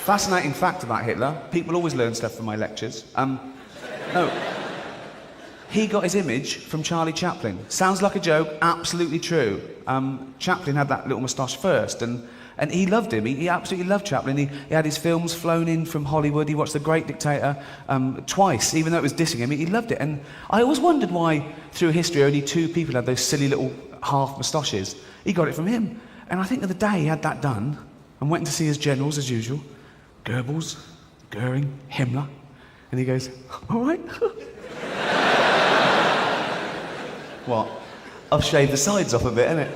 Fascinating fact about Hitler. People always learn stuff from my lectures. No. He got his image from Charlie Chaplin. Sounds like a joke, absolutely true. Chaplin had that little moustache first, and he loved him. He absolutely loved Chaplin. He had his films flown in from Hollywood. He watched The Great Dictator twice, even though it was dissing him. He loved it. And I always wondered why, through history, only 2 people had those silly little half moustaches. He got it from him. And I think of the day he had that done, and went to see his generals as usual. Goebbels, Goering, Himmler. And he goes, all right. What? I've shaved the sides off a bit, innit?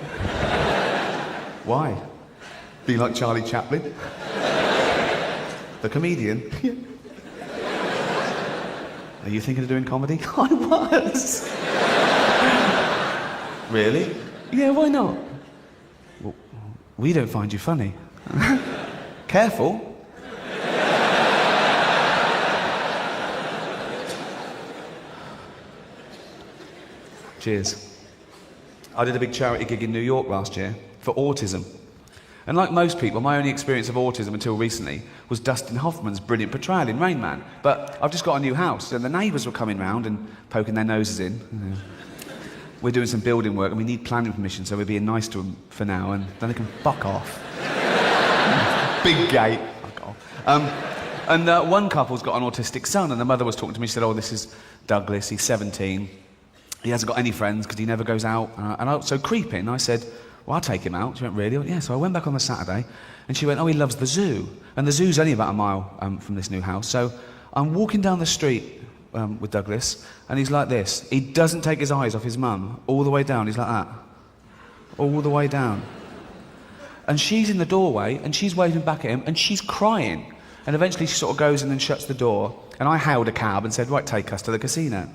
Why? Be like Charlie Chaplin? The comedian? Yeah. Are you thinking of doing comedy? I was. Really? Yeah, why not? Well, we don't find you funny. Careful. Cheers. I did a big charity gig in New York last year for autism. And like most people, my only experience of autism until recently was Dustin Hoffman's brilliant portrayal in Rain Man. But I've just got a new house, and the neighbours were coming round and poking their noses in. We're doing some building work, and we need planning permission, so we're being nice to them for now, and then they can fuck off. Big gate. Fuck off. One couple's got an autistic son, and the mother was talking to me. She said, oh, this is Douglas, he's 17. He hasn't got any friends because he never goes out. So creeping, I said, well, I'll take him out. She went, really? I went, yeah. So I went back on the Saturday, and she went, oh, he loves the zoo. And the zoo's only about a mile from this new house. So I'm walking down the street with Douglas, and he's like this. He doesn't take his eyes off his mum all the way down. He's like that. All the way down. And she's in the doorway, and she's waving back at him, and she's crying. And eventually she sort of goes in and shuts the door, and I hailed a cab and said, right, take us to the casino.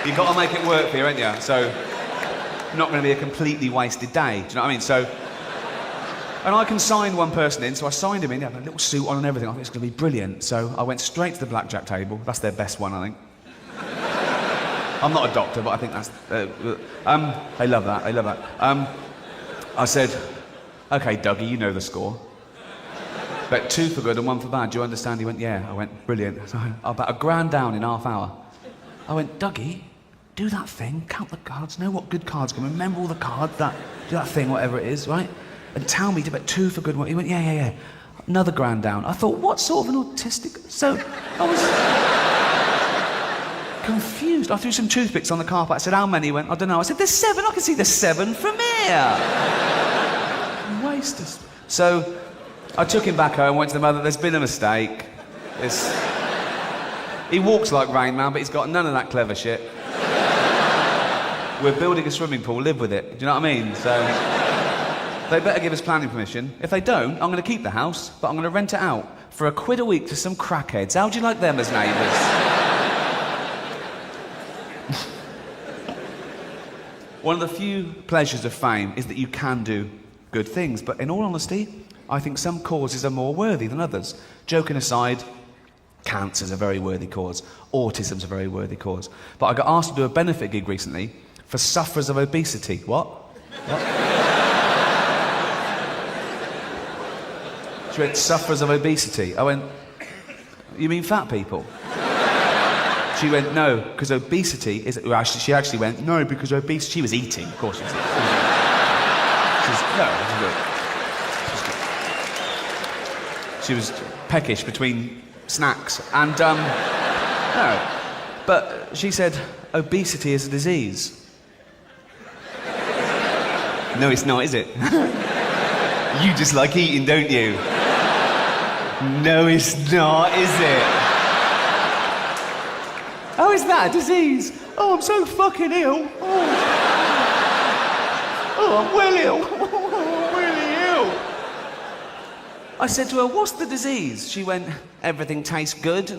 You've got to make it work for you, ain't you? So, not going to be a completely wasted day, do you know what I mean? So, and I can sign one person in, so I signed him in, he had a little suit on and everything. I think it's going to be brilliant. So I went straight to the blackjack table. That's their best one, I think. I'm not a doctor, but I think that's... they love that, they love that. I said, OK, Dougie, you know the score. Bet 2 for good and 1 for bad. Do you understand? He went, yeah. I went, brilliant. So I bet £1,000 down in half hour. I went, Dougie, do that thing, count the cards, know what good cards come, remember all the cards, do that thing, whatever it is, right? And tell me to bet 2 for good one. He went, yeah. Another £1,000 down. I thought, what sort of an autistic... So I was confused. I threw some toothpicks on the carpet. I said, how many? He went, I don't know. I said, there's 7. I can see there's 7 from here. Waste of... So I took him back home, went to the mother, there's been a mistake. He walks like Rain Man, but he's got none of that clever shit. We're building a swimming pool, live with it. Do you know what I mean? So they better give us planning permission. If they don't, I'm going to keep the house, but I'm going to rent it out for £1 a week to some crackheads. How do you like them as neighbours? One of the few pleasures of fame is that you can do good things, but in all honesty, I think some causes are more worthy than others. Joking aside, cancer's a very worthy cause. Autism's a very worthy cause. But I got asked to do a benefit gig recently for sufferers of obesity. What? She went, sufferers of obesity. I went, you mean fat people? She went, no, because obesity is... Well, she actually went, no, because obesity... She was eating, of course she was eating. She was peckish between snacks, and, no. But she said, obesity is a disease. No, it's not, is it? You just like eating, don't you? No, it's not, is it? Oh, is that a disease? Oh, I'm so fucking ill. Oh, I'm well ill. I'm really ill. I said to her, what's the disease? She went, everything tastes good.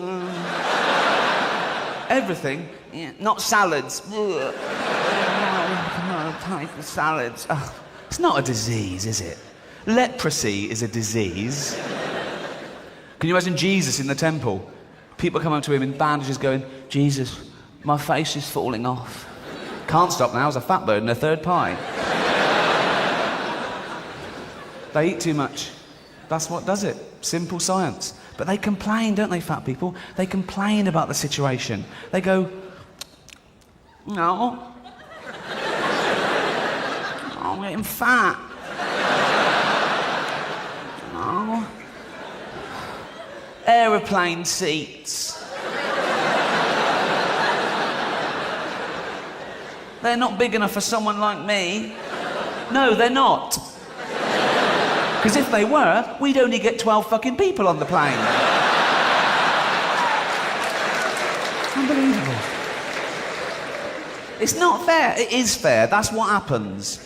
Everything? Yeah, not salads. No, salads. Oh, it's not a disease, is it? Leprosy is a disease. Can you imagine Jesus in the temple? People come up to him in bandages going, Jesus, my face is falling off. Can't stop now, it's a fat bird and a third pie. They eat too much. That's what does it. Simple science. But they complain, don't they, fat people? They complain about the situation. They go, no. I'm getting fat. No. Aeroplane seats. They're not big enough for someone like me. No, they're not. Because if they were, we'd only get 12 fucking people on the plane. Unbelievable. It's not fair. It is fair. That's what happens.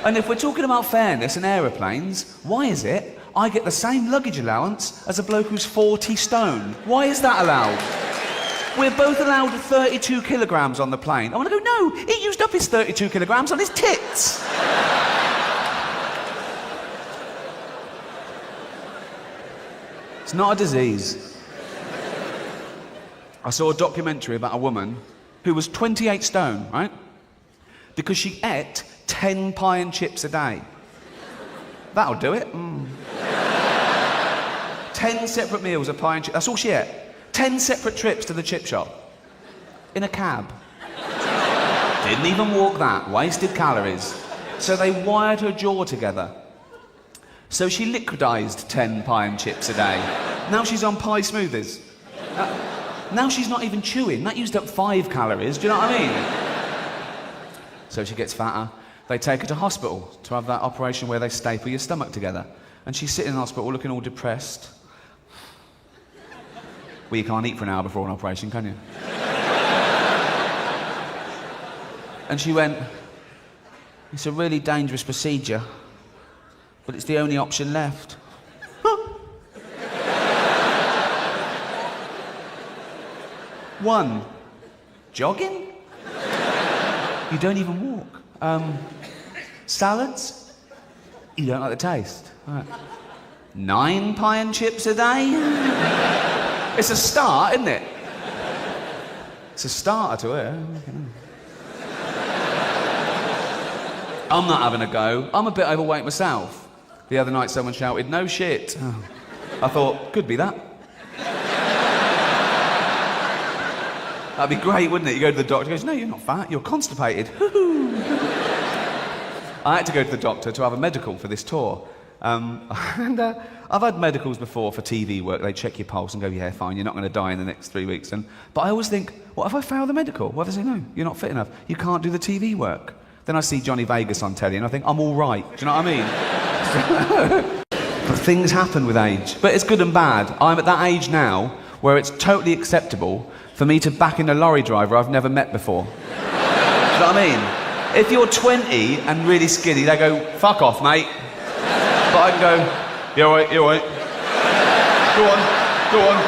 And if we're talking about fairness in aeroplanes, why is it I get the same luggage allowance as a bloke who's 40 stone? Why is that allowed? We're both allowed 32 kilograms on the plane. I want to go, no, he used up his 32 kilograms on his tits. It's not a disease. I saw a documentary about a woman who was 28 stone, right? Because she ate 10 pie and chips a day. That'll do it. 10 separate meals of pie and chips. That's all she ate. 10 separate trips to the chip shop. In a cab. Didn't even walk that. Wasted calories. So they wired her jaw together. So she liquidized 10 pie and chips a day. Now she's on pie smoothies. Now she's not even chewing. That used up 5 calories. Do you know what I mean? So she gets fatter. They take her to hospital to have that operation where they staple your stomach together. And she's sitting in hospital looking all depressed. Well, you can't eat for an hour before an operation, can you? And she went, it's a really dangerous procedure, but it's the only option left. One, jogging? You don't even walk. Salads? You don't like the taste. Right. 9 pie and chips a day? It's a start, isn't it? It's a starter to her. I'm not having a go. I'm a bit overweight myself. The other night someone shouted, no shit. Oh. I thought, could be that. That'd be great, wouldn't it? You go to the doctor, he goes, no, you're not fat, you're constipated. I had to go to the doctor to have a medical for this tour. I've had medicals before for TV work. They check your pulse and go, yeah, fine, you're not going to die in the next 3 weeks. But I always think, what if I fail the medical? What if they say, no, you're not fit enough, you can't do the TV work? Then I see Johnny Vegas on telly and I think, I'm all right. Do you know what I mean? But things happen with age. But it's good and bad. I'm at that age now where it's totally acceptable for me to back in a lorry driver I've never met before. Do you know what I mean? If you're 20 and really skinny, they go, fuck off, mate. But I can go, you're all right, you're all right. Go on.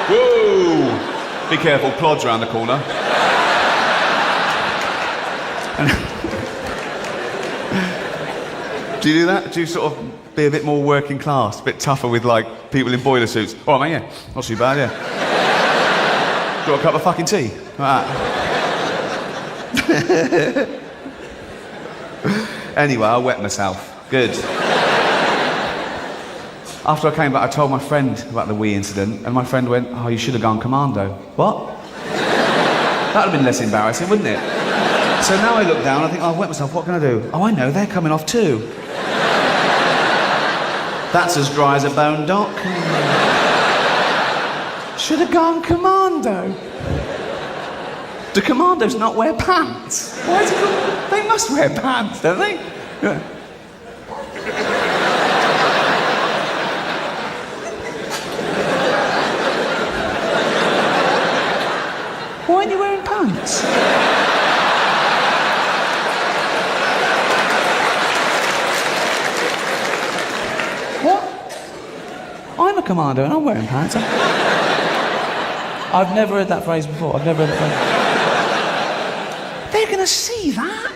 Whoa! Be careful, plods around the corner. Do you do that? Do you sort of be a bit more working class, a bit tougher with, like, people in boiler suits? All right, mate, yeah. Not too bad, yeah. Do you want a cup of fucking tea? Like that. Anyway, I wet myself. Good. After I came back, I told my friend about the wee incident, and my friend went, oh, you should have gone commando. What? That would have been less embarrassing, wouldn't it? So now I look down, I think, oh, I've wet myself, what can I do? Oh, I know, they're coming off too. That's as dry as a bone, Doc. Should have gone commando. Do commandos not wear pants? Why is it called? They must wear pants, don't they? Yeah. Why aren't you wearing pants? What? I'm a commando and I'm wearing pants. I've never heard that phrase before. I've never heard that phrase. They're going to see that.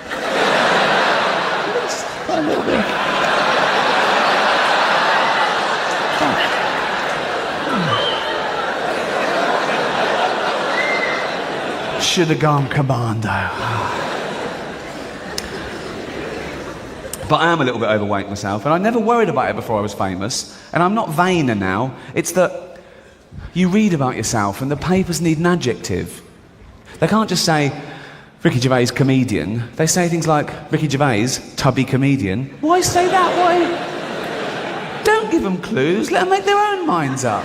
A little bit. Should have gone commando. But I am a little bit overweight myself, and I never worried about it before I was famous. And I'm not vainer now. It's that you read about yourself, and the papers need an adjective. They can't just say, Ricky Gervais, comedian. They say things like, Ricky Gervais, tubby comedian. Why say that? Why? Don't give them clues. Let them make their own minds up.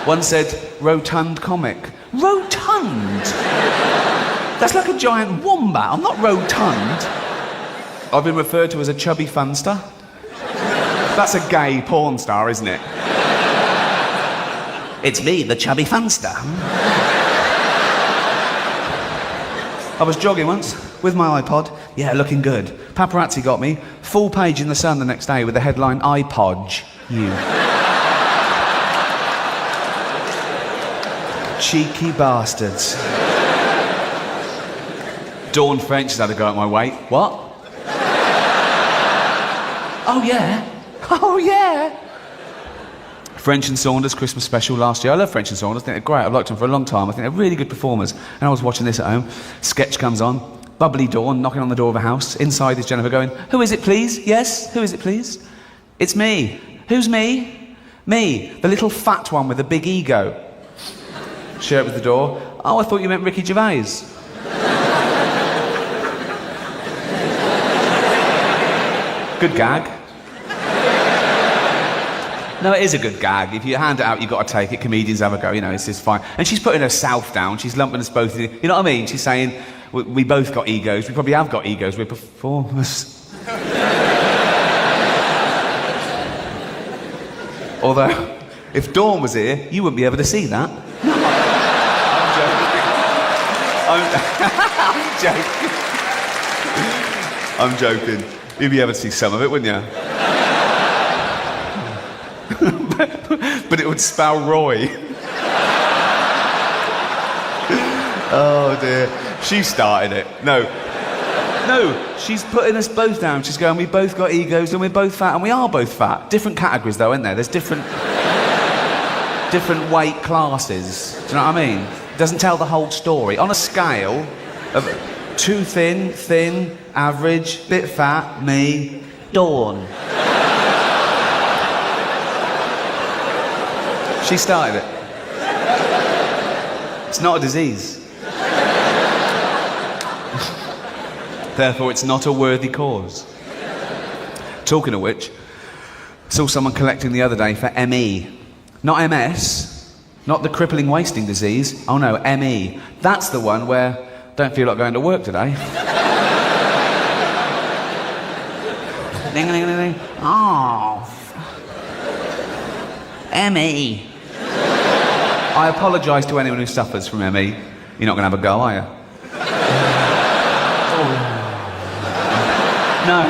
One said, rotund comic. Rotund? That's like a giant wombat. I'm not rotund. I've been referred to as a chubby funster. That's a gay porn star, isn't it? It's me, the chubby funster. I was jogging once with my iPod. Yeah, looking good. Paparazzi got me. Full page in the Sun the next day with the headline, iPodge you. Cheeky bastards. Dawn French has had a go at my weight. What? Oh, yeah? Oh, yeah? French and Saunders Christmas special last year. I love French and Saunders. I think they're great. I've liked them for a long time. I think they're really good performers. And I was watching this at home. Sketch comes on. Bubbly Dawn knocking on the door of a house. Inside is Jennifer going, who is it, please? Yes? Who is it, please? It's me. Who's me? Me, the little fat one with the big ego. She opens the door. Oh, I thought you meant Ricky Gervais. Good gag. No, it is a good gag. If you hand it out, you've got to take it. Comedians have a go, you know, it's just fine. And she's putting herself down. She's lumping us both in. You know what I mean? She's saying, we both got egos. We probably have got egos. We're performers. Although, if Dawn was here, you wouldn't be able to see that. I'm joking. You'd be able to see some of it, wouldn't you? But it would spell Roy. Oh dear. She started it. No, she's putting us both down. She's going, we both got egos and we're both fat, and we are both fat. Different categories though, isn't there? There's different weight classes. Do you know what I mean? It doesn't tell the whole story. On a scale of too thin, average, bit fat, me, Dawn. She started it. It's not a disease. Therefore, it's not a worthy cause. Talking of which, saw someone collecting the other day for ME. Not MS, not the crippling wasting disease. Oh no, ME. That's the one where don't feel like going to work today. Ding, ding, ding, ding. Oh. ME. I apologise to anyone who suffers from ME. You're not going to have a go, are you? No.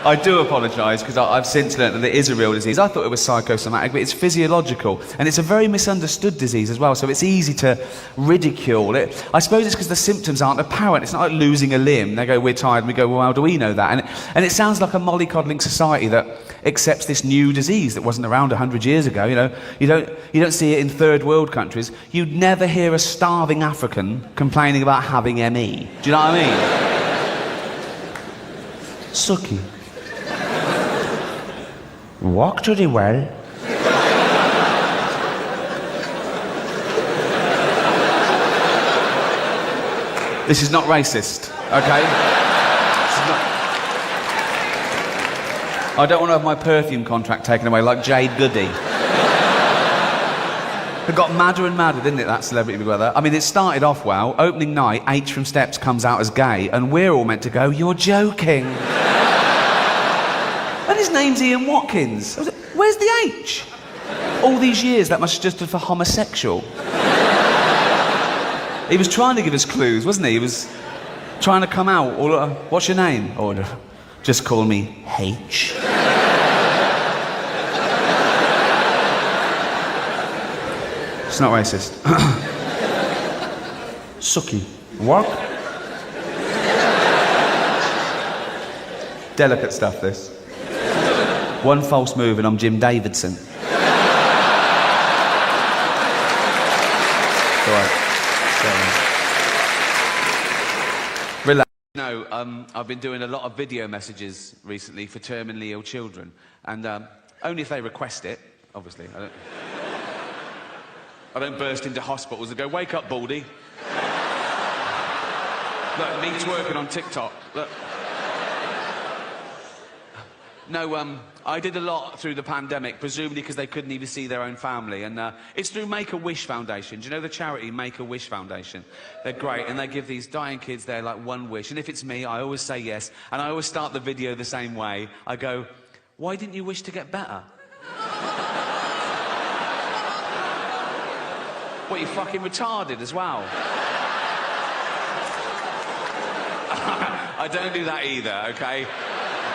I do apologise because I've since learnt that it is a real disease. I thought it was psychosomatic, but it's physiological. And it's a very misunderstood disease as well, so it's easy to ridicule it. I suppose it's because the symptoms aren't apparent. It's not like losing a limb. They go, we're tired, and we go, well, how do we know that? And it sounds like a mollycoddling society that accepts this new disease that wasn't around 100 years ago. You know, you don't see it in third world countries. You'd never hear a starving African complaining about having ME. Do you know what I mean? Sucky. Walked really well. This is not racist, okay? I don't want to have my perfume contract taken away like Jade Goody. It got madder and madder, didn't it, that Celebrity Big Brother? I mean, it started off well. Opening night, H from Steps comes out as gay, and we're all meant to go, you're joking. And his name's Ian Watkins. Where's the H? All these years, that must have just stood for homosexual. He was trying to give us clues, wasn't he? He was trying to come out. Or, what's your name? Or just call me H. It's not racist. Sucky. What? Delicate stuff, this. One false move and I'm Jim Davidson. It's all right. Relax. No, So, I've been doing a lot of video messages recently for terminally ill children. And only if they request it, obviously. I don't burst into hospitals and go, "Wake up, Baldy." Look, me twerking on TikTok. Look. No, I did a lot through the pandemic, presumably because they couldn't even see their own family. And it's through Make-A-Wish Foundation. Do you know the charity Make-A-Wish Foundation? They're great, and they give these dying kids their, like, one wish. And if it's me, I always say yes. And I always start the video the same way. I go, "Why didn't you wish to get better?" What, you fucking retarded as well? I don't do that either, okay?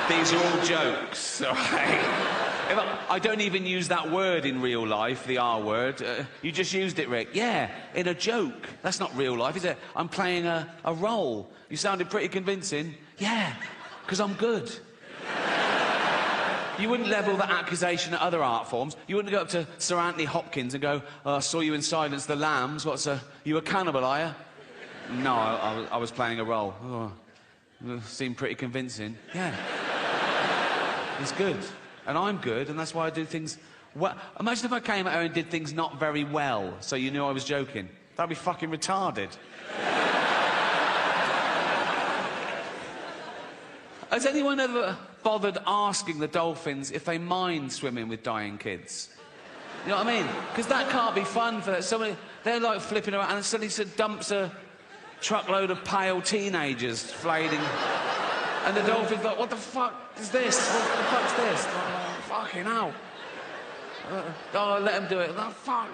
These are all jokes, all right? I don't even use that word in real life, the R word. You just used it, Rick. Yeah, in a joke. That's not real life, is it? I'm playing a role. You sounded pretty convincing. Yeah, because I'm good. You wouldn't level that accusation at other art forms. You wouldn't go up to Sir Anthony Hopkins and go, "Oh, I saw you in Silence the Lambs. You a cannibal, are you?" No, I was playing a role. Oh, seemed pretty convincing. Yeah. He's good. And I'm good, and that's why I do things well. Imagine if I came out here and did things not very well, so you knew I was joking. That'd be fucking retarded. Has anyone ever bothered asking the dolphins if they mind swimming with dying kids? You know what I mean? Because that can't be fun for somebody. They're like flipping around, and suddenly dumps a truckload of pale teenagers flailing. And the dolphin's like, "What the fuck is this? What the fuck's this?" Oh, fucking hell. Oh, let them do it. Oh, fuck.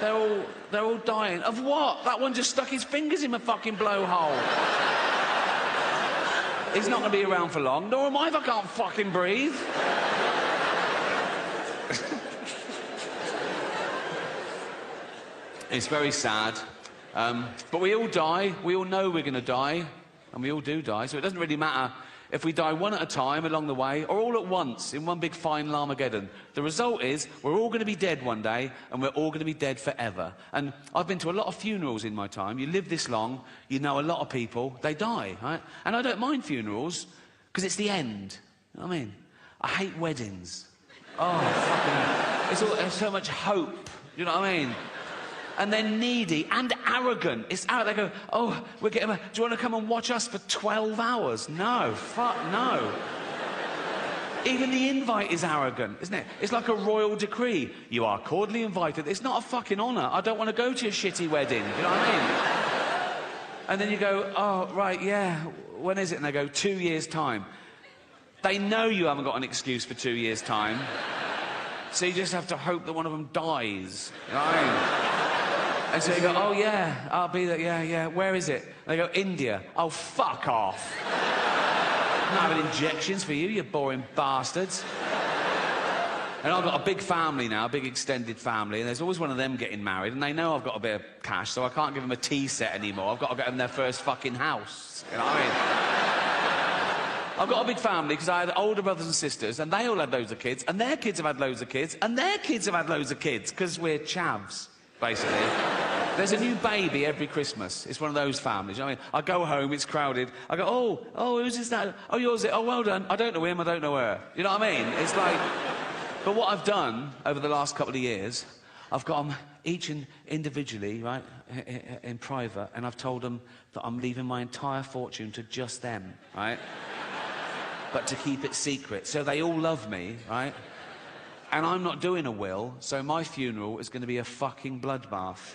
They're all dying. Of what? That one just stuck his fingers in my fucking blowhole. He's not going to be around for long, nor am I if I can't fucking breathe. It's very sad. But we all die. We all know we're going to die. And we all do die, so it doesn't really matter if we die one at a time along the way or all at once in one big final Armageddon. The result is we're all going to be dead one day, and we're all going to be dead forever. And I've been to a lot of funerals in my time. You live this long, you know a lot of people, they die, right? And I don't mind funerals because it's the end. You know what I mean? I hate weddings. Oh, fucking... There's so much hope. You know what I mean? And they're needy and arrogant. It's out. They go, "Oh, we're getting. Do you want to come and watch us for 12 hours? No, fuck no. Even the invite is arrogant, isn't it? It's like a royal decree. You are cordially invited. It's not a fucking honour. I don't want to go to your shitty wedding. You know what I mean? And then you go, "Oh, right, yeah. When is it?" And they go, 2 years' time. They know you haven't got an excuse for 2 years' time. So you just have to hope that one of them dies. You know what I mean? And so you go, "Oh, yeah, I'll be there, yeah. Where is it?" And they go, "India." "Oh, fuck off. I'm not having injections for you, you boring bastards." And I've got a big family now, a big extended family, and there's always one of them getting married, and they know I've got a bit of cash, so I can't give them a tea set anymore. I've got to get them their first fucking house. You know what I mean? I've got a big family because I had older brothers and sisters, and they all had loads of kids, and their kids have had loads of kids, and their kids have had loads of kids, because we're chavs. Basically. There's a new baby every Christmas. It's one of those families. You know what I mean? I go home, it's crowded. I go, oh, who's this? That? Oh, yours? Oh, well done. I don't know him, I don't know her. You know what I mean? It's like... But what I've done over the last couple of years, I've got them each individually, right, in private, and I've told them that I'm leaving my entire fortune to just them, right? But to keep it secret. So they all love me, right? And I'm not doing a will, so my funeral is going to be a fucking bloodbath.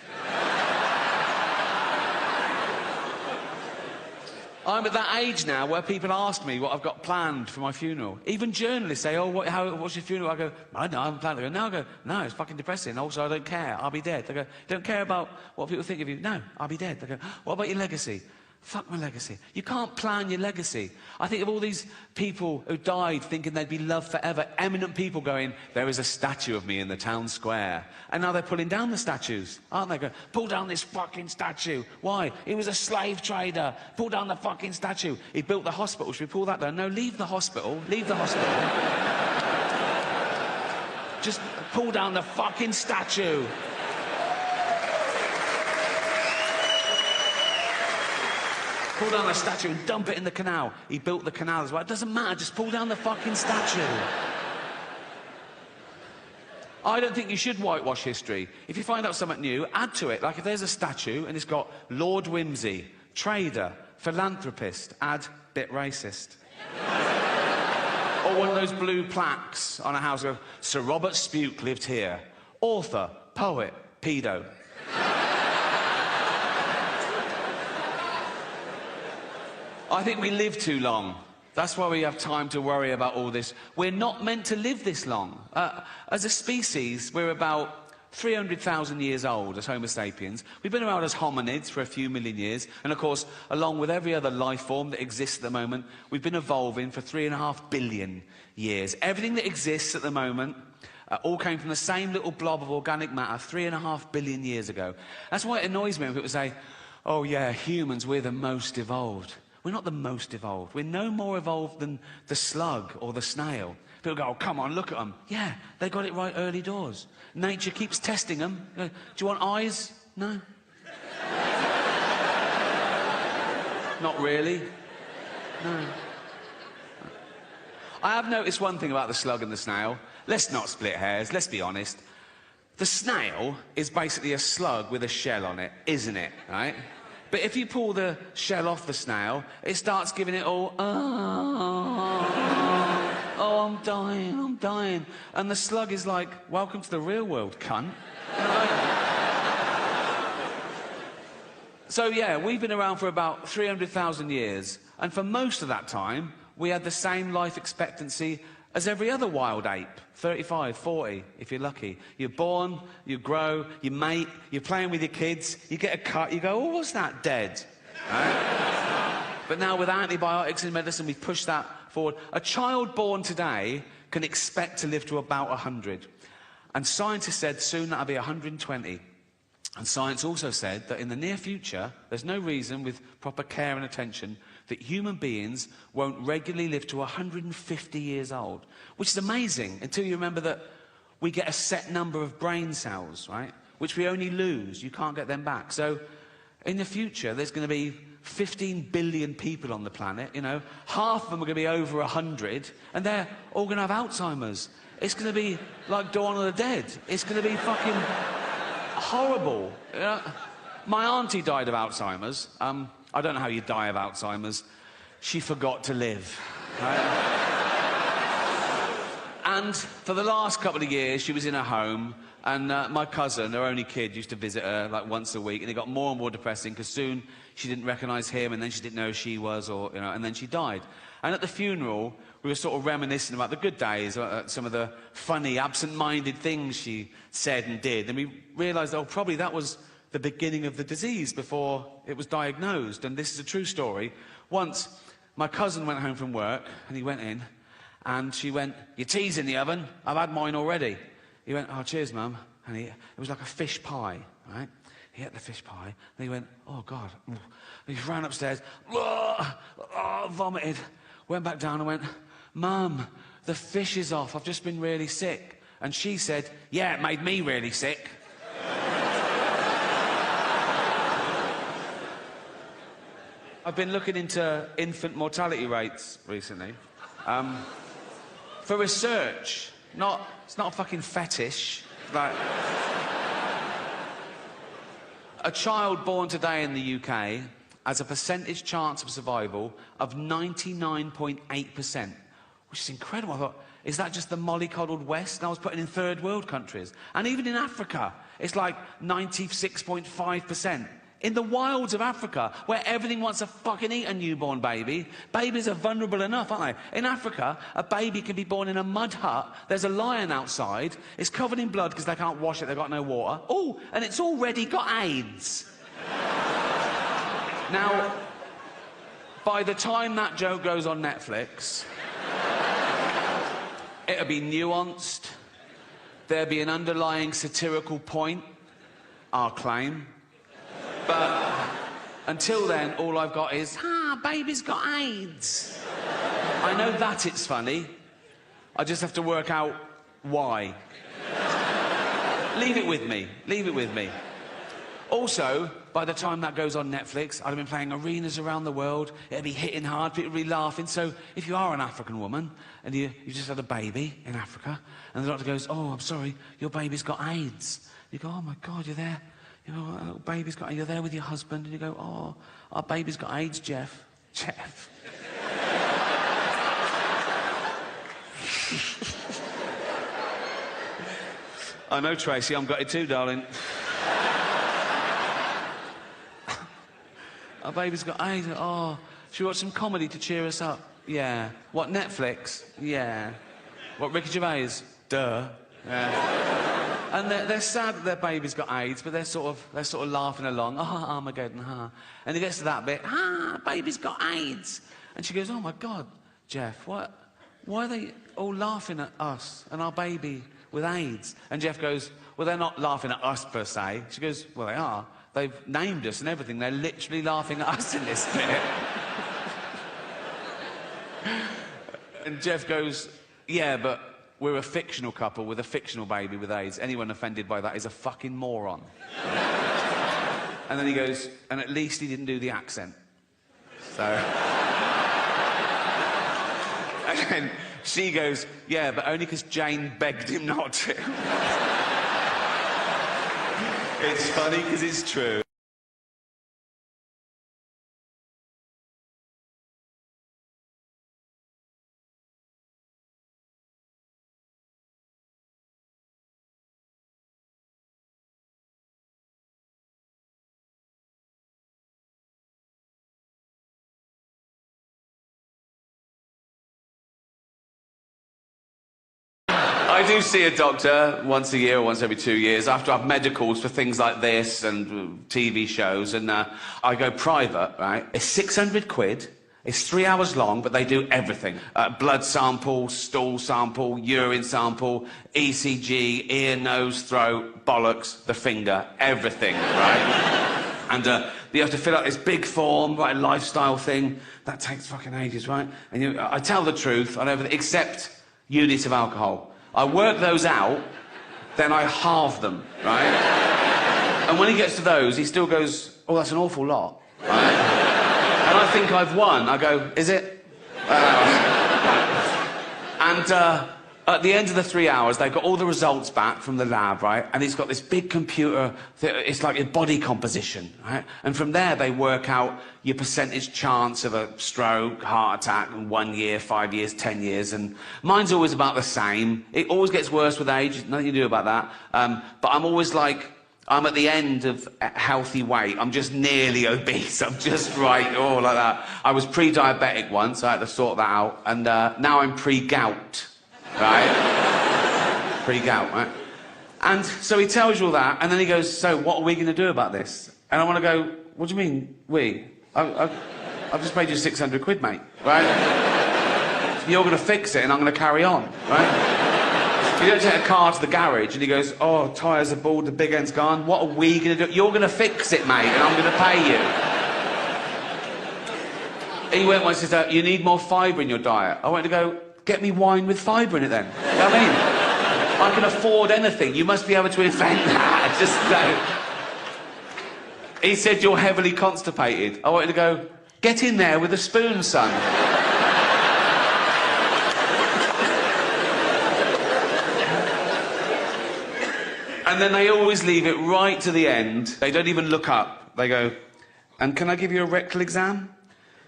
I'm at that age now where people ask me what I've got planned for my funeral. Even journalists say, "Oh, what's your funeral?" I go, "I don't know, I haven't planned it." No, I go, "No, it's fucking depressing. Also, I don't care. I'll be dead." They go, "Don't care about what people think of you." "No, I'll be dead." They go, "What about your legacy?" Fuck my legacy. You can't plan your legacy. I think of all these people who died thinking they'd be loved forever. Eminent people going, "There is a statue of me in the town square." And now they're pulling down the statues, aren't they? Go, "Pull down this fucking statue." Why? He was a slave trader. Pull down the fucking statue. He built the hospital. Should we pull that down? No, leave the hospital. Leave the hospital. Just pull down the fucking statue. Pull down the statue and dump it in the canal. He built the canal as well. It doesn't matter, just pull down the fucking statue. I don't think you should whitewash history. If you find out something new, add to it. Like if there's a statue and it's got Lord Whimsy, trader, philanthropist, add bit racist. Or one of those blue plaques on a house of Sir Robert Spuke lived here. Author, poet, pedo. I think we live too long. That's why we have time to worry about all this. We're not meant to live this long. As a species, we're about 300,000 years old as Homo sapiens. We've been around as hominids for a few million years. And of course, along with every other life form that exists at the moment, we've been evolving for 3.5 billion years. Everything that exists at the moment all came from the same little blob of organic matter 3.5 billion years ago. That's why it annoys me when people say, oh yeah, humans, we're the most evolved. We're not the most evolved. We're no more evolved than the slug or the snail. People go, oh, come on, look at them. Yeah, they got it right early doors. Nature keeps testing them. Do you want eyes? No. Not really. No. I have noticed one thing about the slug and the snail. Let's not split hairs, let's be honest. The snail is basically a slug with a shell on it, isn't it, right? But if you pull the shell off the snail, it starts giving it all, oh, I'm dying, I'm dying. And the slug is like, welcome to the real world, cunt. So yeah, we've been around for about 300,000 years. And for most of that time, we had the same life expectancy as every other wild ape, 35, 40, if you're lucky. You're born, you grow, you mate, you're playing with your kids, you get a cut, you go, oh, what's that, dead? Right? But now with antibiotics and medicine, we've pushed that forward. A child born today can expect to live to about 100. And scientists said soon that'll be 120. And science also said that in the near future, there's no reason with proper care and attention that human beings won't regularly live to 150 years old, which is amazing until you remember that we get a set number of brain cells, right, which we only lose. You can't get them back. So in the future, there's going to be 15 billion people on the planet, you know, half of them are going to be over 100, and they're all going to have Alzheimer's. It's going to be like Dawn of the Dead. It's going to be fucking horrible. You know? My auntie died of Alzheimer's. I don't know how you die of Alzheimer's. She forgot to live. Right? And for the last couple of years, she was in her home, and my cousin, her only kid, used to visit her like once a week, and it got more and more depressing because soon she didn't recognise him, and then she didn't know who she was, or, you know, and then she died. And at the funeral, we were sort of reminiscing about the good days, some of the funny, absent-minded things she said and did, and we realised, oh, probably that was the beginning of the disease before it was diagnosed. And this is a true story. Once, my cousin went home from work, and he went in, and she went, your tea's in the oven, I've had mine already. He went, oh, cheers, Mum. And it was like a fish pie, right? He ate the fish pie, and he went, oh, God. And he ran upstairs, vomited, went back down and went, Mum, the fish is off, I've just been really sick. And she said, yeah, it made me really sick. I've been looking into infant mortality rates recently. For research, it's not a fucking fetish. Like, a child born today in the UK has a percentage chance of survival of 99.8%, which is incredible. I thought, is that just the mollycoddled West? And I was putting in third world countries. And even in Africa, it's like 96.5%. In the wilds of Africa, where everything wants to fucking eat a newborn baby, babies are vulnerable enough, aren't they? In Africa, a baby can be born in a mud hut. There's a lion outside. It's covered in blood because they can't wash it. They've got no water. Oh, and it's already got AIDS. Now, by the time that joke goes on Netflix, it'll be nuanced. There'll be an underlying satirical point, I'll claim. But until then, all I've got is, baby's got AIDS. I know that it's funny. I just have to work out why. Leave it with me. Leave it with me. Also, by the time that goes on Netflix, I'd have been playing arenas around the world. It'd be hitting hard, people would be laughing. So if you are an African woman and you just had a baby in Africa and the doctor goes, oh, I'm sorry, your baby's got AIDS. You go, oh my God, you're there. You know, our little baby's got, you're there with your husband and you go, oh, our baby's got AIDS, Jeff. Jeff. I know, Tracy, I'm got it too, darling. Our baby's got AIDS. Oh, should we watch some comedy to cheer us up? Yeah. What, Netflix? Yeah. What, Ricky Gervais? Duh. Yeah. And they're sad that their baby's got AIDS, but they're sort of laughing along. Oh, Armageddon, huh? And it gets to that bit. Baby's got AIDS. And she goes, oh my God, Jeff, what? Why are they all laughing at us and our baby with AIDS? And Jeff goes, well, they're not laughing at us per se. She goes, well, they are. They've named us and everything. They're literally laughing at us in this bit. And Jeff goes, yeah, but we're a fictional couple with a fictional baby with AIDS. Anyone offended by that is a fucking moron. And then he goes, and at least he didn't do the accent. So... And then she goes, yeah, but only because Jane begged him not to. It's funny because it's true. I do see a doctor once a year or once every 2 years after I've medicals for things like this and TV shows, and I go private, right? It's 600 quid, it's 3 hours long, but they do everything. Blood sample, stool sample, urine sample, ECG, ear, nose, throat, bollocks, the finger, everything, right? And you have to fill out this big form, right, a lifestyle thing. That takes fucking ages, right? And I tell the truth on everything, except units of alcohol. I work those out, then I halve them, right? And when he gets to those, he still goes, oh, that's an awful lot, right? And I think I've won. I go, is it? And at the end of the 3 hours, they've got all the results back from the lab, right? And he's got this big computer, it's like a body composition, right? And from there, they work out your percentage chance of a stroke, heart attack in 1 year, 5 years, 10 years. And mine's always about the same. It always gets worse with age, nothing you do about that. But I'm always like, I'm at the end of healthy weight. I'm just nearly obese. I'm just right, oh, like that. I was pre-diabetic once, I had to sort that out. And now I'm pre-gout. Right? Pre-gout, right? And so he tells you all that, and then he goes, so what are we going to do about this? And I want to go, what do you mean, we? I've just paid you 600 quid, mate, right? You're going to fix it, and I'm going to carry on, right? You don't take a car to the garage, and he goes, oh, tyres are bald, the big end's gone. What are we going to do? You're going to fix it, mate, and I'm going to pay you. He went once and said, you need more fibre in your diet. I went to go, get me wine with fibre in it then. You know what I mean? I can afford anything. You must be able to invent that. Just He said, you're heavily constipated. I wanted to go, get in there with a spoon, son. And then they always leave it right to the end. They don't even look up. They go, and can I give you a rectal exam?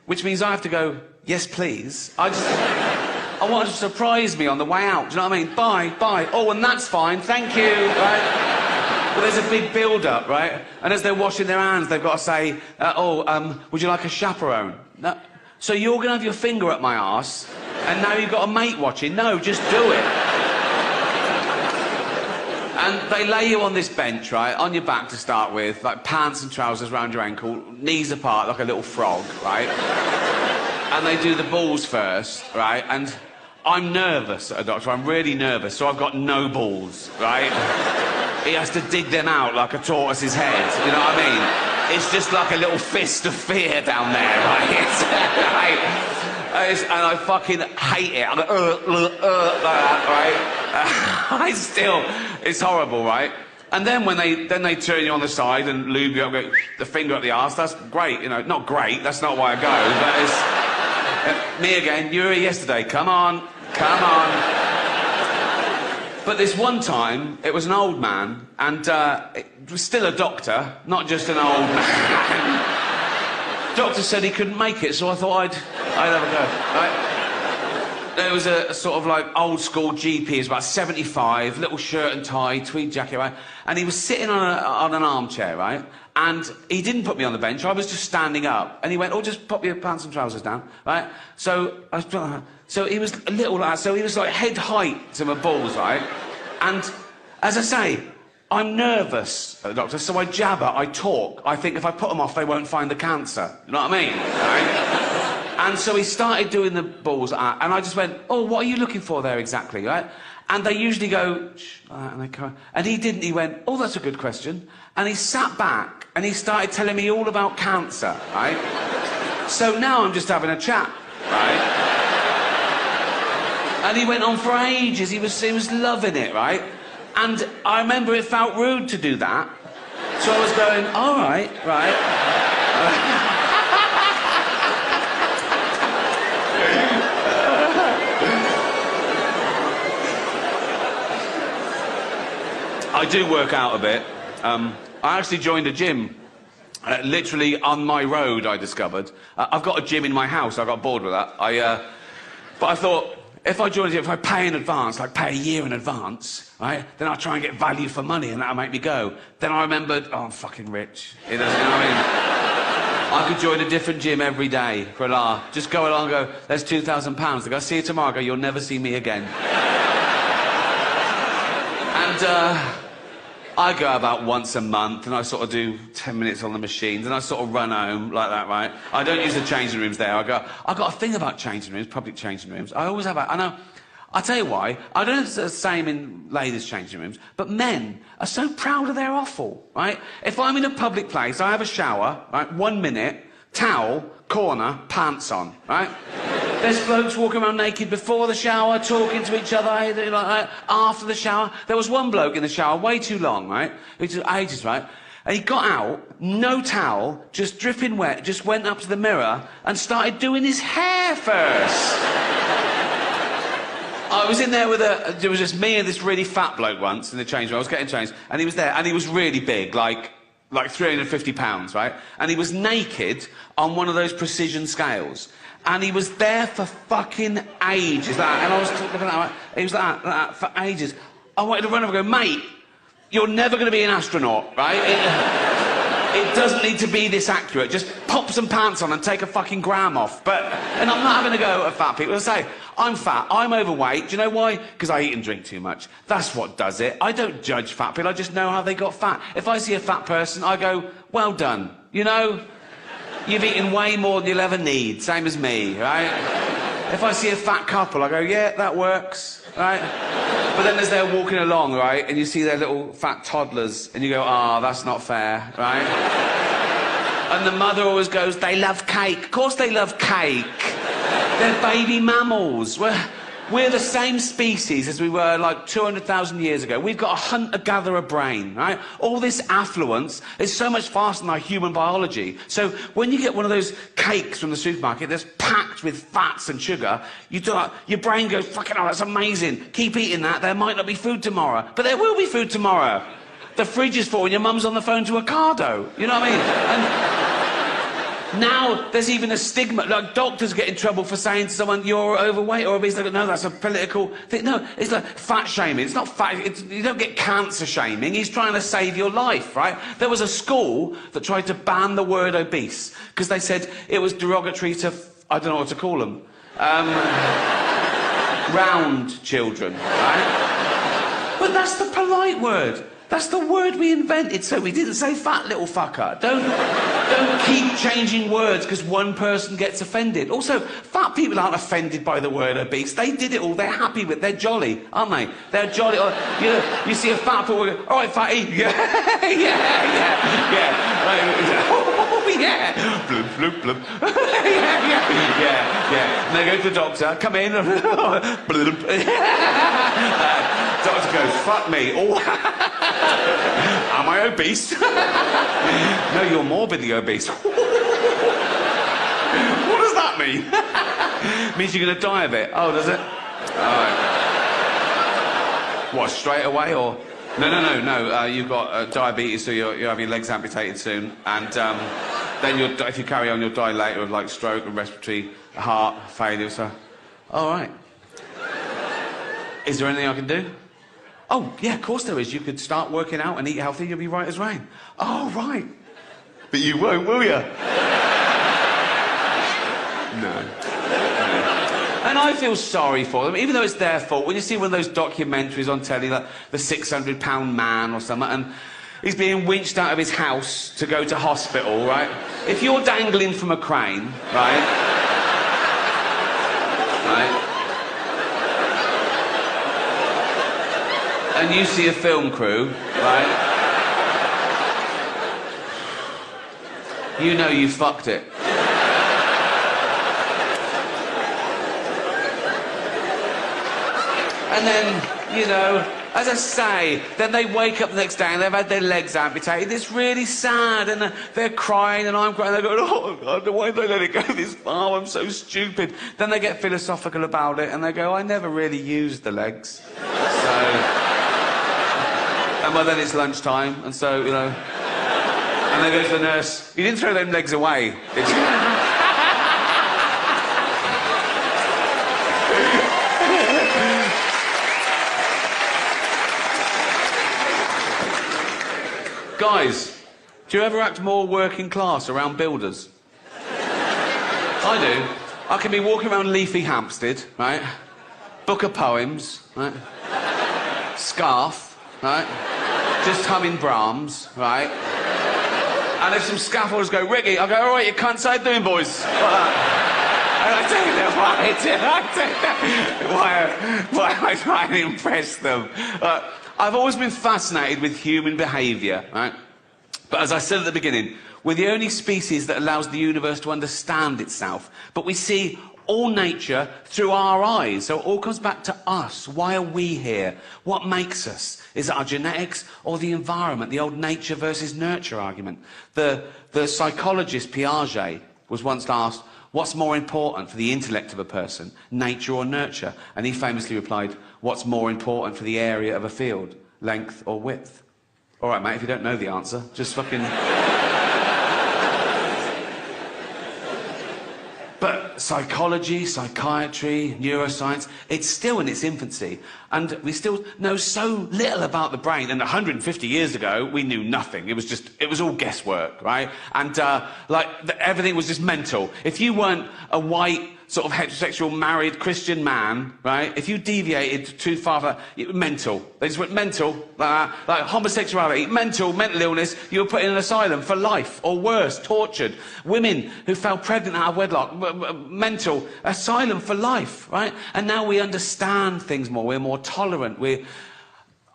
Which means I have to go, yes, please. I want to surprise me on the way out. Do you know what I mean? Bye, bye. Oh, and that's fine. Thank you. Right? But there's a big build-up, right? And as they're washing their hands, they've got to say, would you like a chaperone? No. So you're going to have your finger up my arse, and now you've got a mate watching? No, just do it. And they lay you on this bench, right, on your back to start with, like pants and trousers round your ankle, knees apart like a little frog, right? And they do the balls first, right? And I'm nervous at a doctor, I'm really nervous, so I've got no balls, right? He has to dig them out like a tortoise's head, you know what I mean? It's just like a little fist of fear down there, right? And I fucking hate it. I go, like that, right? It's horrible, right? And then when they turn you on the side and lube you up, go the finger up the arse, that's great, you know. Not great, that's not why I go, but it's... me again, you were here yesterday, come on, come on. But this one time, it was an old man, and it was still a doctor, not just an old man. Doctor said he couldn't make it, so I thought I'd have a go, right? There was a sort of like old school GP, he was about 75, little shirt and tie, tweed jacket, right? And he was sitting on an armchair, right? And he didn't put me on the bench, I was just standing up. And he went, oh, just pop your pants and trousers down, right? So he was a little like that, so he was like head height to my balls, right? And as I say, I'm nervous, doctor, so I jabber, I talk. I think if I put them off, they won't find the cancer. You know what I mean? Right? And so he started doing the balls, and I just went, oh, what are you looking for there exactly, right? And they usually go, shh, like that, and they come, and he didn't, he went, oh, that's a good question. And he sat back, and he started telling me all about cancer, right? So now I'm just having a chat, right? And he went on for ages, he was loving it, right? And I remember it felt rude to do that. So I was going, all right, right. I do work out a bit. I actually joined a gym. Literally on my road, I discovered. I've got a gym in my house, I got bored with that. But I thought, if I join a gym, if I pay in advance, like pay a year in advance, right, then I'll try and get value for money and that'll make me go. Then I remembered, oh, I'm fucking rich. You know what I mean? I could join a different gym every day for a laugh. Just go along and go, there's £2,000. They go, see you tomorrow. I go, you'll never see me again. And, I go about once a month and I sort of do 10 minutes on the machines and I sort of run home like that, right? I don't use the changing rooms there. I've got a thing about changing rooms, public changing rooms. I always have I know, I'll tell you why. I don't know if it's the same in ladies' changing rooms, but men are so proud of their offal, right? If I'm in a public place, I have a shower, right? 1 minute, towel, corner, pants on, right? There's blokes walking around naked before the shower, talking to each other, like that, after the shower. There was one bloke in the shower, way too long, right? It took ages, right? And he got out, no towel, just dripping wet, just went up to the mirror and started doing his hair first. I was in there with there was just me and this really fat bloke once in the change room. I was getting changed, and he was there, and he was really big, like 350 pounds, right? And he was naked on one of those precision scales. And he was there for fucking ages, and I was looking at that, he was like that for ages. I wanted to run over and go, mate, you're never going to be an astronaut, right? It doesn't need to be this accurate. Just pop some pants on and take a fucking gram off. And I'm not having a go at fat people. I say, I'm fat, I'm overweight. Do you know why? Because I eat and drink too much. That's what does it. I don't judge fat people, I just know how they got fat. If I see a fat person, I go, well done, you know? You've eaten way more than you'll ever need, same as me, right? If I see a fat couple, I go, yeah, that works, right? But then as they're walking along, right, and you see their little fat toddlers, and you go, ah, oh, that's not fair, right? And the mother always goes, they love cake. Of course they love cake. They're baby mammals. We're the same species as we were like 200,000 years ago. We've got a hunter-gatherer brain, right? All this affluence is so much faster than our human biology. So when you get one of those cakes from the supermarket that's packed with fats and sugar, your brain goes, fucking hell, that's amazing. Keep eating that. There might not be food tomorrow. But there will be food tomorrow. The fridge is full and your mum's on the phone to Ocado. You know what I mean? And now there's even a stigma, like doctors get in trouble for saying to someone, you're overweight or obese. They go, no, that's a political thing. No, it's like fat shaming. It's not fat, you don't get cancer shaming. He's trying to save your life, right? There was a school that tried to ban the word obese because they said it was derogatory to, I don't know what to call them, round children, right? But that's the polite word. That's the word we invented, so we didn't say fat little fucker. Don't keep changing words because one person gets offended. Also, fat people aren't offended by the word obese. They did it all. They're happy with it. They're jolly, aren't they? They're jolly. You see a fat person, all right, fatty. Yeah, yeah. Oh, yeah. Bloop, bloop, bloop. yeah. And they go to the doctor. Come in. Bloop. Doctor goes, fuck me. Oh, am I obese? No, you're morbidly obese. What does that mean? Means you're going to die of it. Oh, does it? All right. What, straight away or? No. You've got diabetes, so you'll have your legs amputated soon. And then if you carry on, you'll die later of like stroke and respiratory heart failure. So, all right. Is there anything I can do? Oh, yeah, of course there is. You could start working out and eat healthy, you'll be right as rain. Oh, right. But you won't, will you? No. And I feel sorry for them, even though it's their fault. When you see one of those documentaries on telly, like the 600-pound man or something, and he's being winched out of his house to go to hospital, right? If you're dangling from a crane, right? And you see a film crew, right? You know you fucked it. And then, you know, as I say, then they wake up the next day and they've had their legs amputated. It's really sad, and they're crying and I'm crying. They're going, oh, God, why did they let it go this far? I'm so stupid. Then they get philosophical about it and they go, I never really used the legs. So... And well, then it's lunchtime, and so, you know... And they go to the nurse, you didn't throw them legs away, did you? Guys, do you ever act more working class around builders? I do. I can be walking around Leafy Hampstead, right? Book of poems, right? Scarf, right? Just humming Brahms, right? And if some scaffolders go, Ricky, I go, all right, you can't say doing, boys. Like that. And I take them, why I try and impress them. I've always been fascinated with human behaviour, right? But as I said at the beginning, we're the only species that allows the universe to understand itself. But we see all nature through our eyes, so it all comes back to us. Why are we here? What makes us? Is it our genetics or the environment? The old nature versus nurture argument. The psychologist Piaget was once asked, what's more important for the intellect of a person, nature or nurture? And he famously replied, what's more important for the area of a field, length or width? All right, mate, if you don't know the answer, just fucking... But psychology, psychiatry, neuroscience, it's still in its infancy. And we still know so little about the brain. And 150 years ago, we knew nothing. It was all guesswork, right? And, everything was just mental. If you weren't a white, sort of heterosexual, married Christian man, right? If you deviated too far, mental. They just went mental, like homosexuality, mental illness, you were put in an asylum for life, or worse, tortured. Women who fell pregnant out of wedlock, mental, asylum for life, right? And now we understand things more, we're more tolerant,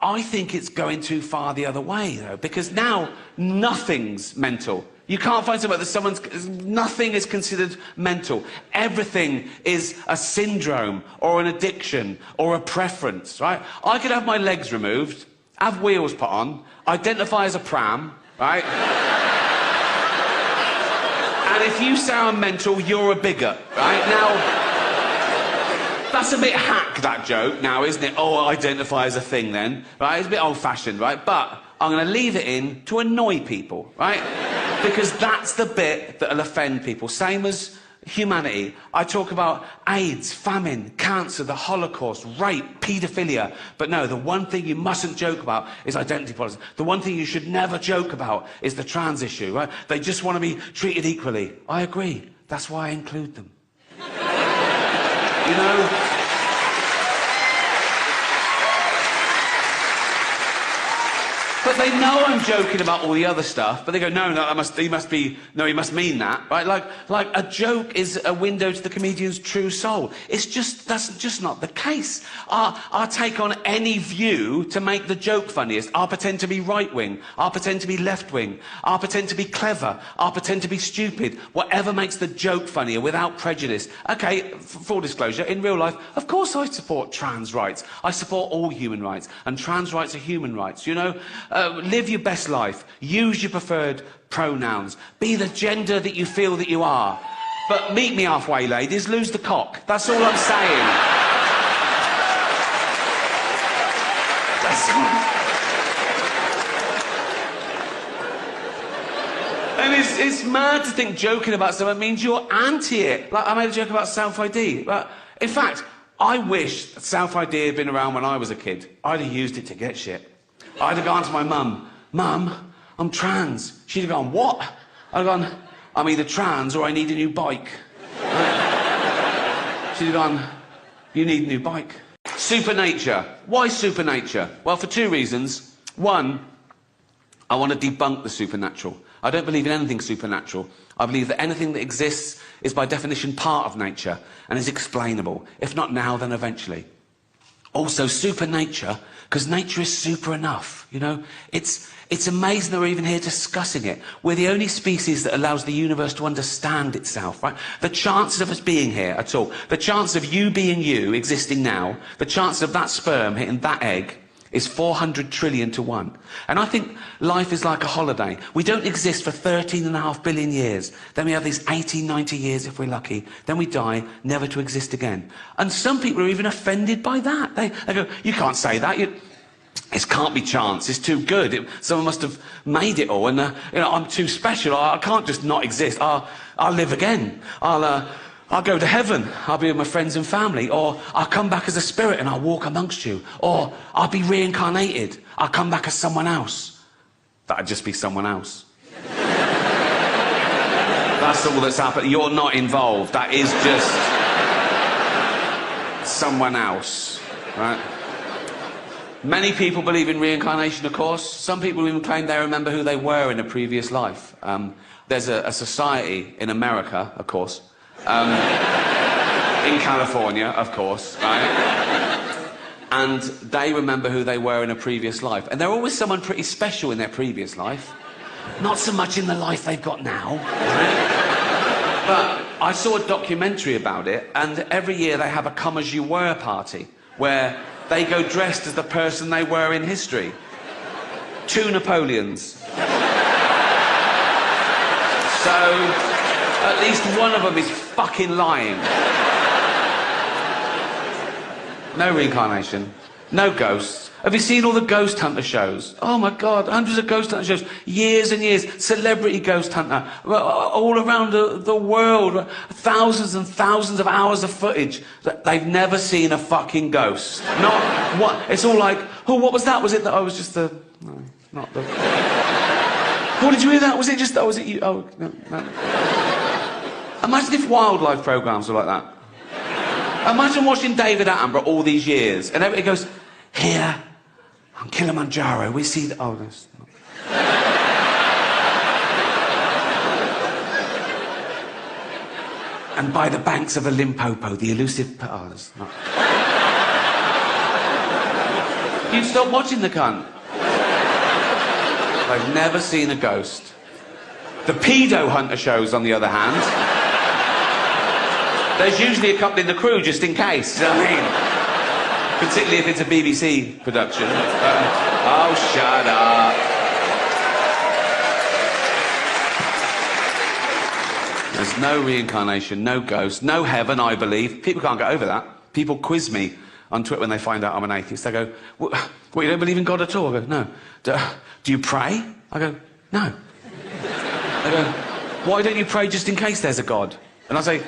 I think it's going too far the other way, though, because now nothing's mental. You can't find somewhere that nothing is considered mental. Everything is a syndrome or an addiction or a preference, right? I could have my legs removed, have wheels put on, identify as a pram, right? And if you say I'm mental, you're a bigot, right? Now, that's a bit hack, that joke now, isn't it? Oh, I identify as a thing then, right? It's a bit old-fashioned, right? But I'm going to leave it in to annoy people, right? Because that's the bit that'll offend people. Same as humanity. I talk about AIDS, famine, cancer, the Holocaust, rape, paedophilia. But no, the one thing you mustn't joke about is identity politics. The one thing you should never joke about is the trans issue, right? They just want to be treated equally. I agree. That's why I include them. You know? But they know I'm joking about all the other stuff, but they go, no, he must mean that, right? Like a joke is a window to the comedian's true soul. That's just not the case. I'll take on any view to make the joke funniest. I'll pretend to be right-wing. I'll pretend to be left-wing. I'll pretend to be clever. I'll pretend to be stupid. Whatever makes the joke funnier without prejudice. Okay, full disclosure, in real life, of course I support trans rights. I support all human rights, and trans rights are human rights, you know? Live your best life. Use your preferred pronouns. Be the gender that you feel that you are. But meet me halfway, ladies. Lose the cock. That's all I'm saying. That's all. And it's mad to think joking about something means you're anti it. Like, I made a joke about self-ID. But in fact, I wish self-ID had been around when I was a kid. I'd have used it to get shit. I'd have gone to my mum, Mum, I'm trans. She'd have gone, what? I'd have gone, I'm either trans or I need a new bike. She'd have gone, you need a new bike. Supernature. Why supernature? Well, for two reasons. One, I want to debunk the supernatural. I don't believe in anything supernatural. I believe that anything that exists is by definition part of nature and is explainable. If not now, then eventually. Also, supernature, because nature is super enough, you know? It's amazing that we're even here discussing it. We're the only species that allows the universe to understand itself, right? The chances of us being here at all, the chance of you being you, existing now, the chance of that sperm hitting that egg is 400 trillion to 1. And I think life is like a holiday. We don't exist for 13.5 billion years. Then we have these 80, 90 years if we're lucky. Then we die, never to exist again. And some people are even offended by that. They go, you can't say that. It can't be chance. It's too good. Someone must have made it all. And, you know, I'm too special. I can't just not exist. I'll live again. I'll go to heaven, I'll be with my friends and family, or I'll come back as a spirit and I'll walk amongst you, or I'll be reincarnated, I'll come back as someone else. That'd just be someone else. That's all that's happened. You're not involved. That is just someone else, right? Many people believe in reincarnation, of course. Some people even claim they remember who they were in a previous life. There's a society in America, of course, in California, of course, right? And they remember who they were in a previous life. And they're always someone pretty special in their previous life. Not so much in the life they've got now, right? But I saw a documentary about it, and every year they have a come as you were party, where they go dressed as the person they were in history. 2 Napoleons. So, at least one of them is fucking lying. No reincarnation. No ghosts. Have you seen all the ghost hunter shows? Oh my God, hundreds of ghost hunter shows. Years and years. Celebrity ghost hunter. All around the world. Thousands and thousands of hours of footage. They've never seen a fucking ghost. Not what. It's all like, oh, what was that? Was it that I was just the... No, not the... Oh, did you hear that? Was it just... Oh, was it you? Oh, no, no. Imagine if wildlife programmes were like that. Imagine watching David Attenborough all these years, and everybody goes, here, on Kilimanjaro, we see the... Oh, that's not... And by the banks of the Limpopo, the elusive... Oh, that's not... You'd stop watching the cunt. I've never seen a ghost. The pedo hunter shows, on the other hand, there's usually a couple in the crew just in case, you know what I mean? Particularly if it's a BBC production. Oh, shut up. There's no reincarnation, no ghost, no heaven, I believe. People can't get over that. People quiz me on Twitter when they find out I'm an atheist. They go, what, you don't believe in God at all? I go, no. Do you pray? I go, no. They go, why don't you pray just in case there's a God? And I say,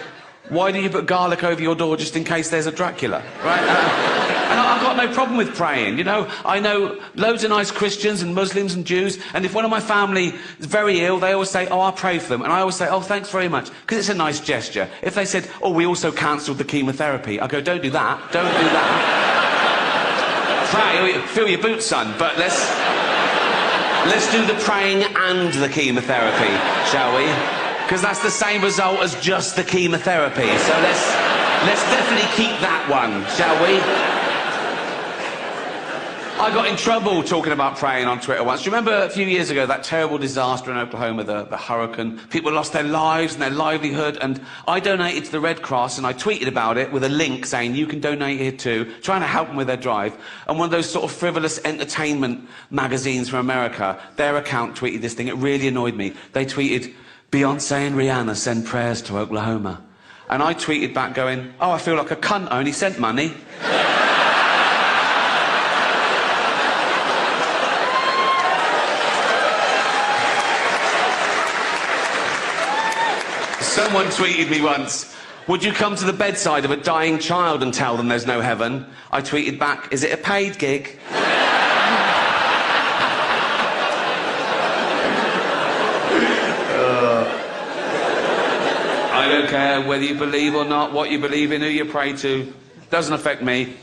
why do you put garlic over your door just in case there's a Dracula? Right? And I've got no problem with praying, you know. I know loads of nice Christians and Muslims and Jews, and if one of my family is very ill, they always say, oh, I'll pray for them. And I always say, oh, thanks very much, because it's a nice gesture. If they said, oh, we also cancelled the chemotherapy, I go, don't do that, don't do that. Pray, fill your boots, son, but let's Let's do the praying and the chemotherapy, shall we? Because that's the same result as just the chemotherapy. So let's definitely keep that one, shall we? I got in trouble talking about praying on Twitter once. Do you remember a few years ago that terrible disaster in Oklahoma, the hurricane? People lost their lives and their livelihood, and I donated to the Red Cross, and I tweeted about it with a link saying you can donate here too, trying to help them with their drive. And one of those sort of frivolous entertainment magazines from America, their account tweeted this thing. It really annoyed me. They tweeted, "Beyonce and Rihanna send prayers to Oklahoma." And I tweeted back going, "Oh, I feel like a cunt, I only sent money." Someone tweeted me once, "Would you come to the bedside of a dying child and tell them there's no heaven?" I tweeted back, "Is it a paid gig?" I don't care whether you believe or not, what you believe in, who you pray to. Doesn't affect me.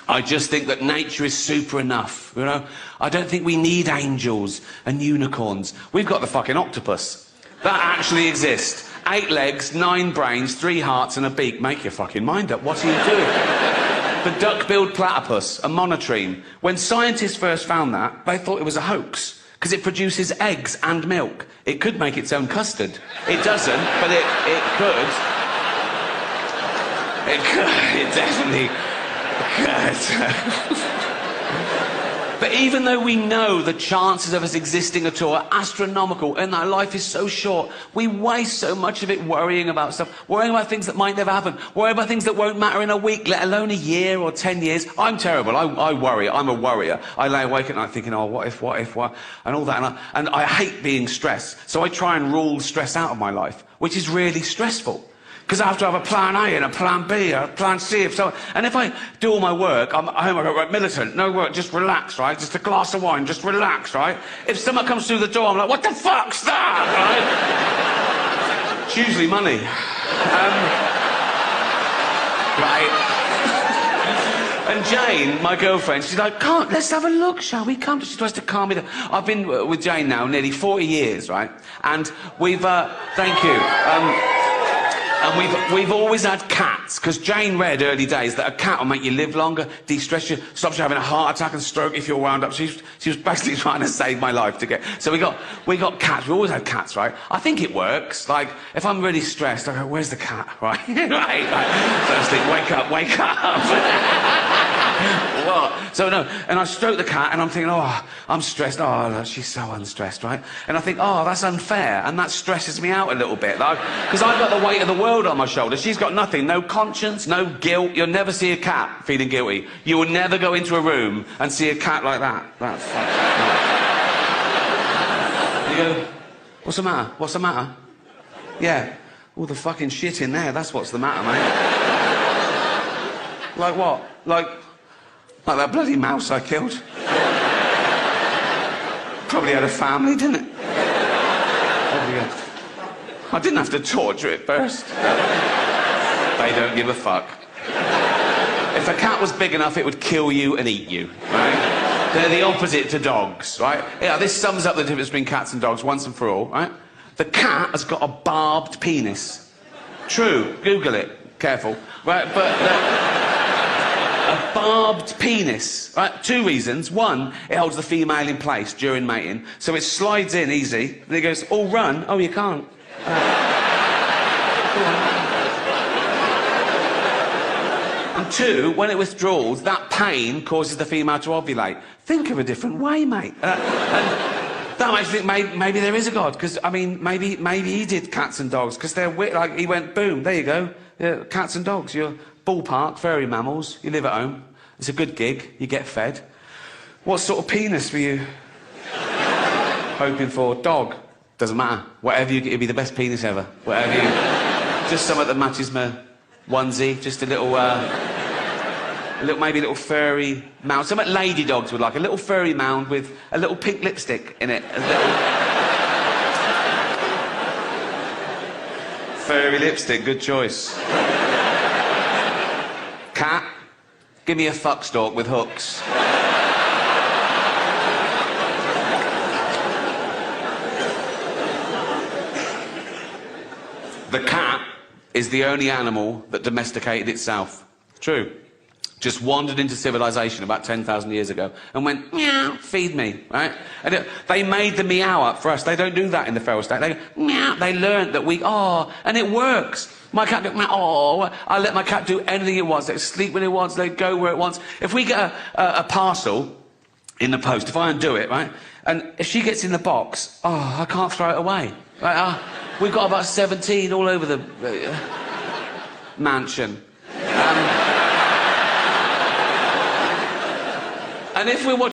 I just think that nature is super enough, you know? I don't think we need angels and unicorns. We've got the fucking octopus. That actually exists. 8 legs, 9 brains, 3 hearts and a beak. Make your fucking mind up. What are you doing? The duck-billed platypus, a monotreme. When scientists first found that, they thought it was a hoax, because it produces eggs and milk. It could make its own custard. It doesn't, but it could. It could. It definitely could. But even though we know the chances of us existing at all are astronomical and our life is so short, we waste so much of it worrying about stuff, worrying about things that might never happen, worrying about things that won't matter in a week, let alone a year or 10 years. I'm terrible. I worry. I'm a worrier. I lay awake at night thinking, oh, what if, and all that. And I hate being stressed. So I try and rule stress out of my life, which is really stressful. Because I have to have a plan A and a plan B, a plan C. And if I do all my work, I'm at home, I go, right, militant, no work, just relax, right? Just a glass of wine, just relax, right? If someone comes through the door, I'm like, what the fuck's that, right? It's usually money. Right. And Jane, my girlfriend, she's like, let's have a look, shall we? Come. She tries to calm me down. I've been with Jane now nearly 40 years, right? And we've, thank you. And we've always had cats, because Jane read early days that a cat will make you live longer, de-stress you, stops you having a heart attack and stroke if you're wound up. She was basically trying to save my life to get... So we got cats. We always had cats, right? I think it works. Like, if I'm really stressed, I go, where's the cat, right? right. First thing, wake up. What? So no, and I stroke the cat and I'm thinking, oh, I'm stressed. Oh, look, she's so unstressed, right? And I think, oh, that's unfair, and that stresses me out a little bit, like, because I've got the weight of the world on my shoulders. She's got nothing, no conscience, no guilt. You'll never see a cat feeling guilty. You will never go into a room and see a cat like that. That's no. You go, what's the matter? What's the matter? Yeah, all the fucking shit in there. That's what's the matter, mate. Like what? Like that bloody mouse I killed. Probably had a family, didn't it? I didn't have to torture it first. They don't give a fuck. If a cat was big enough, it would kill you and eat you, right? They're the opposite to dogs, right? Yeah, this sums up the difference between cats and dogs once and for all, right? The cat has got a barbed penis. True, Google it. Careful. Right, but... a barbed penis, right? 2 reasons. One, it holds the female in place during mating, so it slides in easy, and it goes, oh, run. Oh, you can't. And 2, when it withdraws, that pain causes the female to ovulate. Think of a different way, mate. And that makes me think maybe there is a God, because, I mean, maybe he did cats and dogs, because they're like, he went, boom, there you go. Yeah, cats and dogs, you're ballpark, furry mammals, you live at home. It's a good gig, you get fed. What sort of penis were you hoping for? Dog? Doesn't matter. Whatever you get, it'll be the best penis ever. Whatever you... Just something that matches my onesie, just a little, maybe a little furry mound. Something lady dogs would like, a little furry mound with a little pink lipstick in it. A little... furry lipstick, good choice. Cat, give me a fuck stalk with hooks. The cat is the only animal that domesticated itself. True. Just wandered into civilization about 10,000 years ago and went, meow, feed me, right? And they made the meow up for us. They don't do that in the feral state. They go, meow. They learned that and it works. My cat goes, I let my cat do anything it wants. They sleep when it wants, they go where it wants. If we get a parcel in the post, if I undo it, right, and if she gets in the box, I can't throw it away. Right? We've got about 17 all over the mansion. And if we're watching